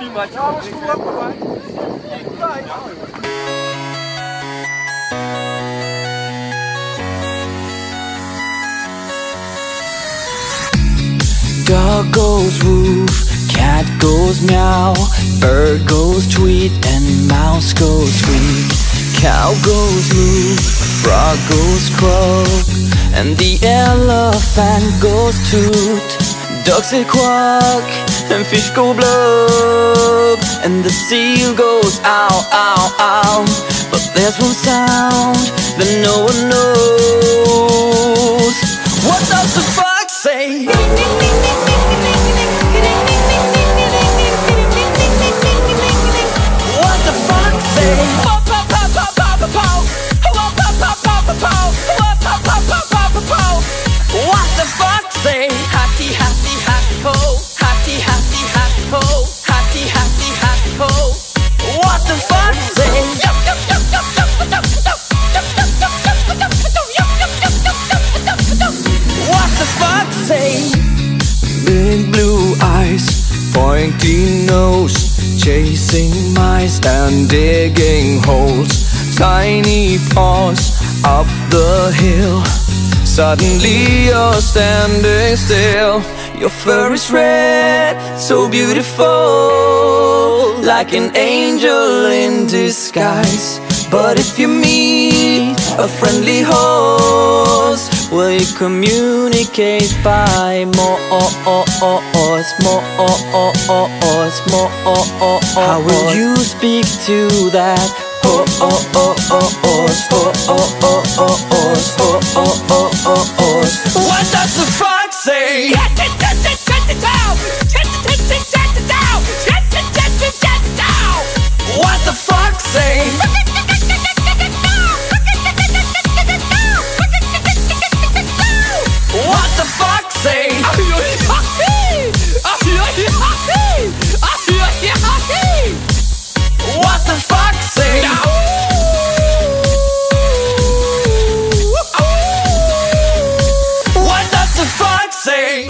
too much. Dog goes woof, cat goes meow, bird goes tweet, and mouse goes squeak. Cow goes moo, frog goes croak, and the elephant goes toot. Ducks say quack, and fish go blub, and the seal goes ow, ow, ow. But there's one sound that no one knows. What does the fox say? What the fox say? What the fox say? Hatty, hatty, hatty ho, hatty, hatty, hatty ho, hatty, hatty, hatty ho. What the fox say? What the fox say? Big blue eyes, pointy nose, chasing mice and digging holes. Tiny paws up the hill. Suddenly you're standing still. Your fur is red, so beautiful, like an angel in disguise. But if you meet a friendly horse, will you communicate by more? How will you speak to that horse? What does the fox say? What the fox say? What the fox say? What the fox say? What does the fox say?